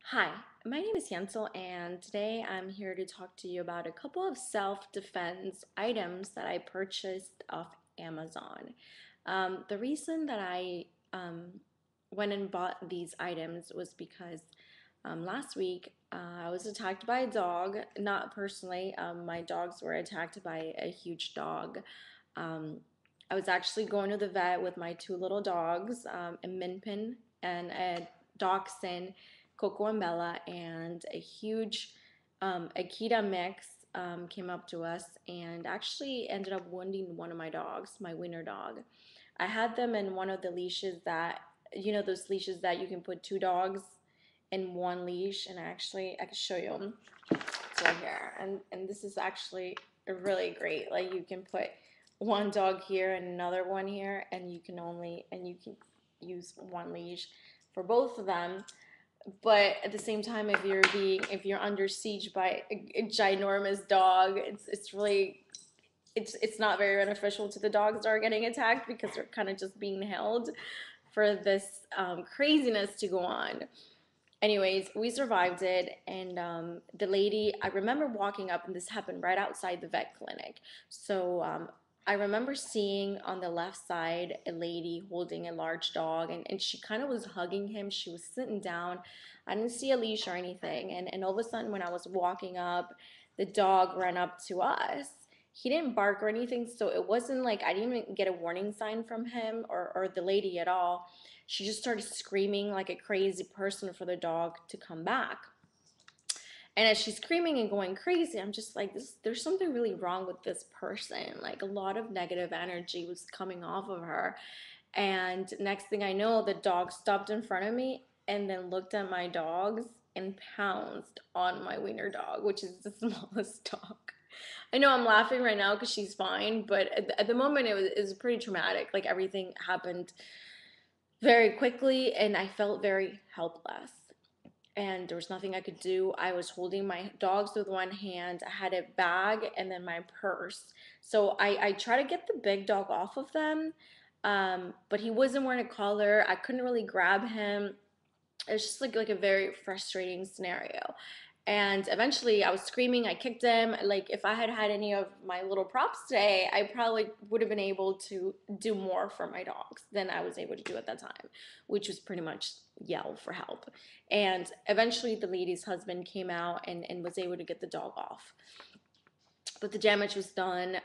Hi, my name is Yancel, and today I'm here to talk to you about a couple of self-defense items that I purchased off Amazon. The reason that I went and bought these items was because last week I was attacked by a dog. Not personally, my dogs were attacked by a huge dog. Um, I was actually going to the vet with my two little dogs, a Minpin and a Dachshund, Coco and Bella, and a huge Akita mix came up to us and actually ended up wounding one of my dogs, my wiener dog. I had them in one of the leashes that, those leashes that you can put two dogs in one leash, and I can show you them. It's right here, and this is actually really great. Like you can put one dog here and another one here, and you can use one leash for both of them. But at the same time, if you're under siege by a ginormous dog, it's not very beneficial to the dogs that are getting attacked because they're kind of just being held for this craziness to go on. Anyways, we survived it, and the lady, I remember walking up, and this happened right outside the vet clinic. So I remember seeing on the left side a lady holding a large dog, and she kind of was hugging him. She was sitting down. I didn't see a leash or anything, and all of a sudden, when I was walking up, the dog ran up to us. He didn't bark or anything, so it wasn't like I didn't even get a warning sign from him or the lady at all. She just started screaming like a crazy person for the dog to come back. And as she's screaming and going crazy, I'm just like, there's something really wrong with this person. Like a lot of negative energy was coming off of her. And next thing I know, the dog stopped in front of me and then looked at my dogs and pounced on my wiener dog, which is the smallest dog. I know I'm laughing right now because she's fine, but at the moment it was pretty traumatic. Like everything happened very quickly, and I felt very helpless. And there was nothing I could do. I was holding my dogs with one hand. I had a bag and then my purse. So I tried to get the big dog off of them, but he wasn't wearing a collar. I couldn't really grab him. It was just like a very frustrating scenario. And eventually I was screaming, I kicked him. Like if I had had any of my little props today, I probably would have been able to do more for my dogs than I was able to do at that time, which was pretty much yell for help. And eventually the lady's husband came out and was able to get the dog off. But the damage was done.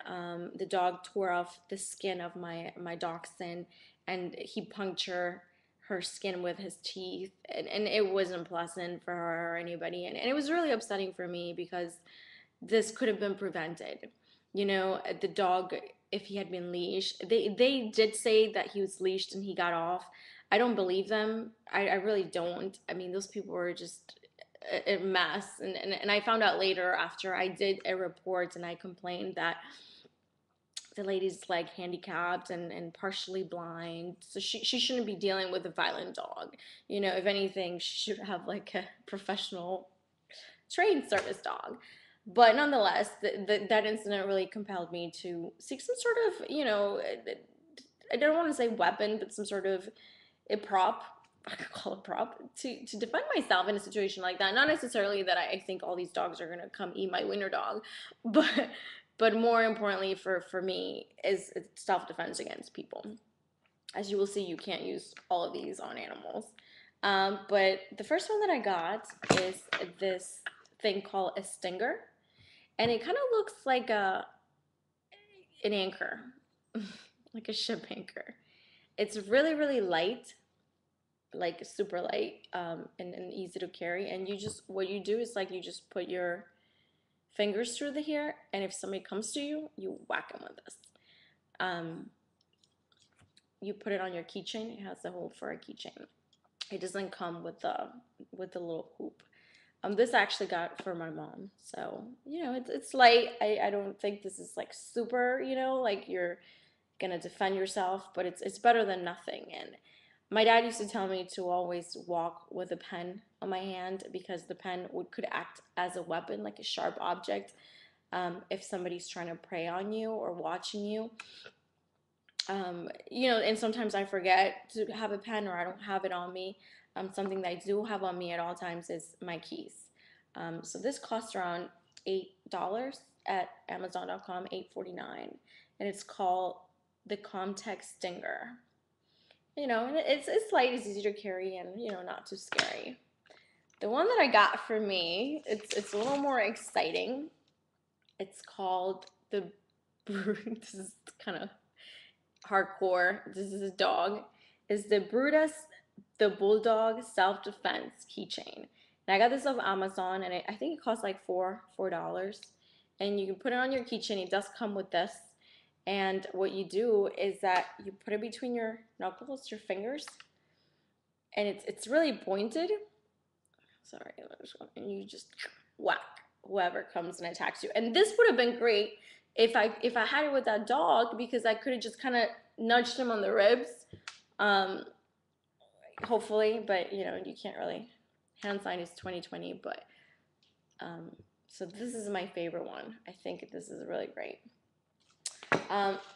The dog tore off the skin of my dachshund, and he punctured her skin with his teeth, and it wasn't pleasant for her or anybody, and it was really upsetting for me because this could have been prevented. The dog, if he had been leashed, they did say that he was leashed and he got off. I don't believe them. I really don't. I mean, those people were just a mess, and I found out later after I did a report and I complained that the lady's like handicapped and partially blind, so she shouldn't be dealing with a violent dog. If anything, she should have like a professional trained service dog. But nonetheless, that incident really compelled me to seek some sort of, I don't want to say weapon, but some sort of a prop. I could call it prop to defend myself in a situation like that. Not necessarily that I think all these dogs are gonna come eat my wiener dog, but more importantly for me is self defense against people. As you will see, you can't use all of these on animals. But the first one that I got is this thing called a stinger, and it kind of looks like an anchor, like a ship anchor. It's really really light, like super light, and easy to carry. And what you do is like you just put your fingers through the hair, and if somebody comes to you, you whack them with this. Um, you put it on your keychain. It has the hole for a keychain. It doesn't come with the little hoop. This I actually got for my mom, so it's light. I don't think this is like super, like you're gonna defend yourself, but it's better than nothing. And my dad used to tell me to always walk with a pen on my hand because the pen could act as a weapon, like a sharp object, if somebody's trying to prey on you or watching you. You know, and sometimes I forget to have a pen or I don't have it on me. Something that I do have on me at all times is my keys. So this costs around $8 at Amazon.com, $8.49, and it's called the Comtech Stinger. You know, and it's light, it's easy to carry, and you know, not too scary. The one that I got for me, it's a little more exciting. It's called the this is kind of hardcore. This is a dog. Is the Brutus the Bulldog self-defense keychain. And I got this off Amazon, and I think it costs like $4. And you can put it on your keychain. It does come with this. And what you do is that you put it between your knuckles, your fingers, and it's really pointed. Sorry, and you just whack whoever comes and attacks you. And this would have been great if I had it with that dog, because I could have just kind of nudged him on the ribs, hopefully. But you know, you can't really. Hand sign is 2020, but so this is my favorite one. I think this is really great.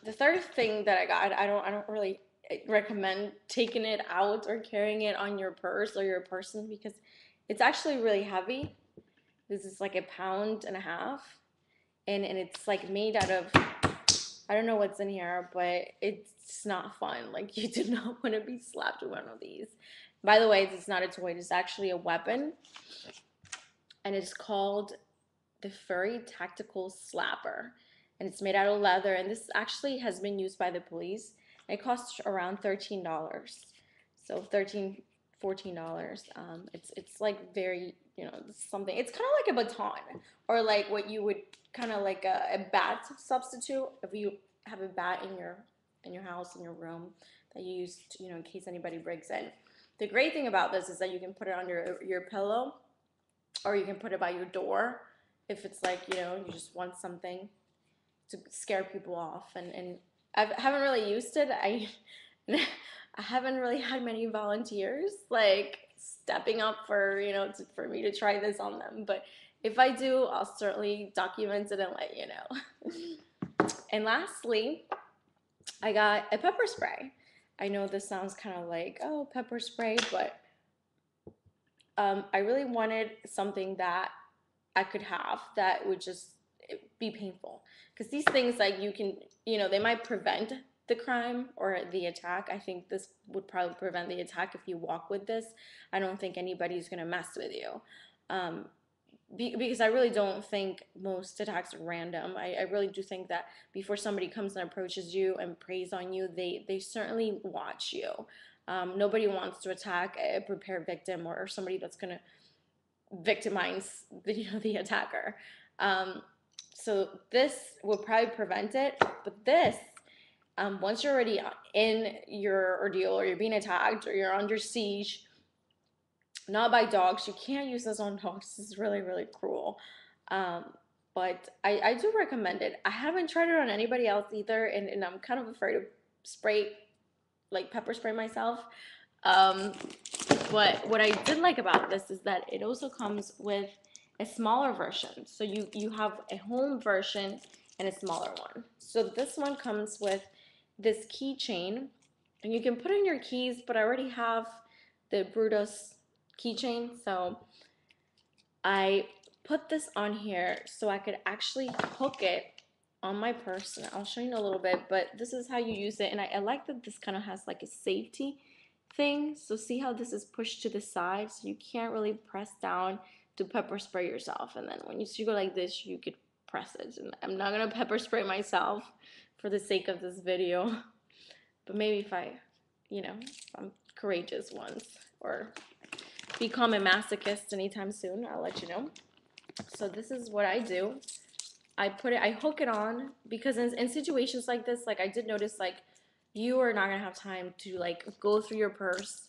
The third thing that I got, I don't really recommend taking it out or carrying it on your purse or your person, because it's actually really heavy. This is like 1.5 pounds, and it's like made out of, I don't know what's in here, but it's not fun. Like, you do not want to be slapped with one of these. By the way, it's not a toy. It's actually a weapon, and it's called the Furry Tactical Slapper, and it's made out of leather. And this actually has been used by the police. It costs around $13, so $14. It's like very, you know, something. It's kind of like a baton, or like what you would kind of like a bat substitute if you have a bat in your house, in your room, that you use to, you know, in case anybody breaks in. The great thing about this is that you can put it on your pillow, or you can put it by your door if it's like, you know, you just want something to scare people off. And I haven't really used it. I haven't really had many volunteers like stepping up for, you know, for me to try this on them. But if I do, I'll certainly document it and let you know. And lastly, I got a pepper spray. I know this sounds kind of like, oh, pepper spray, but I really wanted something that I could have that would just be painful. Because these things, like, you can, you know, they might prevent the crime or the attack. I think this would probably prevent the attack if you walk with this. I don't think anybody's going to mess with you. Because I really don't think most attacks are random. I really do think that before somebody comes and approaches you and preys on you, they certainly watch you. Nobody wants to attack a prepared victim, or somebody that's going to victimize the attacker. So this will probably prevent it. But this, once you're already in your ordeal, or you're being attacked, or you're under siege, not by dogs. You can't use this on dogs. This is really, really cruel. But I do recommend it. I haven't tried it on anybody else either, and I'm kind of afraid to spray, like pepper spray myself. But what I did like about this is that it also comes with a smaller version. So you have a home version and a smaller one. So this one comes with this keychain, and you can put in your keys, but I already have the Brutus keychain, so I put this on here so I could actually hook it on my purse. And I'll show you in a little bit, but this is how you use it. And I like that this kind of has like a safety thing. So see how this is pushed to the side, so you can't really press down to pepper spray yourself. And then when you go like this, you could press it. And I'm not gonna pepper spray myself for the sake of this video, but maybe if I'm courageous once, or become a masochist anytime soon, I'll let you know. So this is what I do. I hook it on, because in situations like this, like, I did notice, like, you are not gonna have time to like go through your purse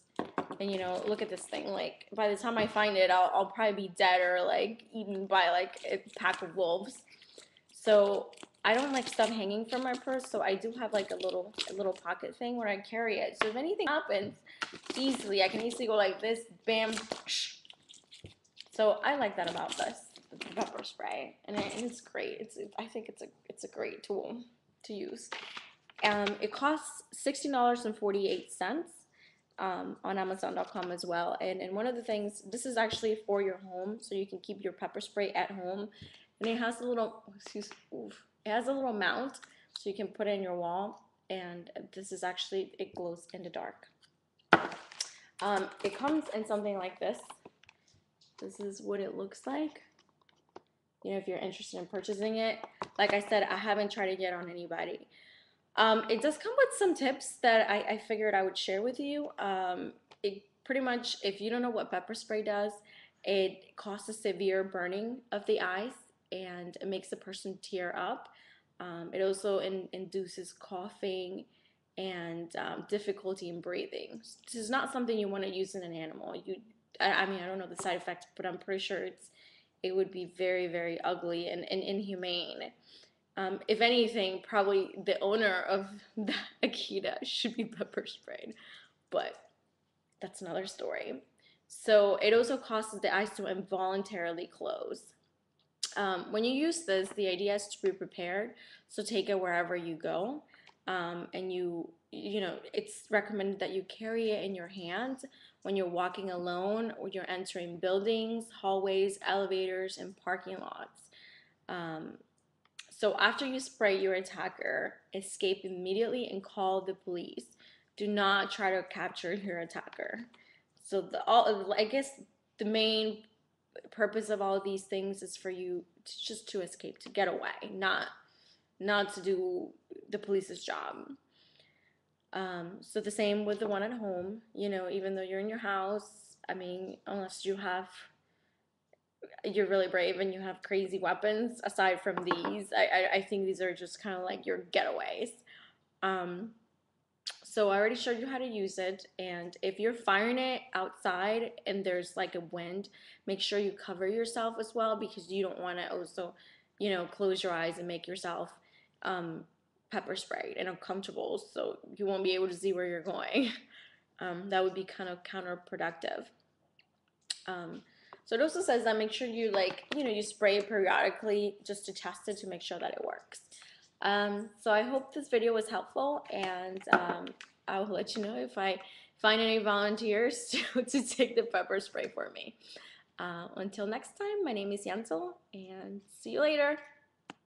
and, you know, look at this thing. Like, by the time I find it, I'll probably be dead, or like eaten by like a pack of wolves. So I don't like stuff hanging from my purse, so I do have like a little pocket thing where I carry it. So if anything happens, easily, I can easily go like this, bam. So I like that about this, the pepper spray, and it's great. I think it's a great tool to use. It costs $16.48 on Amazon.com as well. And one of the things, this is actually for your home, so you can keep your pepper spray at home. And it has a little, it has a little mount, so you can put it in your wall. And this is actually, it glows in the dark. It comes in something like this. This is what it looks like. You know, if you're interested in purchasing it. Like I said, I haven't tried it yet on anybody. It does come with some tips that I figured I would share with you. It pretty much, if you don't know what pepper spray does, it causes severe burning of the eyes and it makes the person tear up. It also induces coughing and difficulty in breathing. This is not something you want to use in an animal. I mean, I don't know the side effects, but I'm pretty sure it would be very, very ugly and inhumane. If anything, probably the owner of the Akita should be pepper sprayed, but that's another story. So it also causes the eyes to involuntarily close. When you use this, the idea is to be prepared. So take it wherever you go, and you know it's recommended that you carry it in your hand when you're walking alone or you're entering buildings, hallways, elevators, and parking lots. Um, so after you spray your attacker, escape immediately and call the police. Do not try to capture your attacker. So I guess the main purpose of all of these things is for you to escape, to get away, not to do the police's job. So the same with the one at home. You know, even though you're in your house, I mean, unless you're really brave and you have crazy weapons aside from these, I think these are just kind of like your getaways. Um, so I already showed you how to use it, and if you're firing it outside and there's like a wind, make sure you cover yourself as well because you don't want to also, you know, close your eyes and make yourself um, pepper sprayed and uncomfortable so you won't be able to see where you're going. That would be kind of counterproductive. Um, so it also says that make sure you you spray it periodically just to test it to make sure that it works. So I hope this video was helpful, and I will let you know if I find any volunteers to take the pepper spray for me. Until next time, my name is Yansel, and see you later.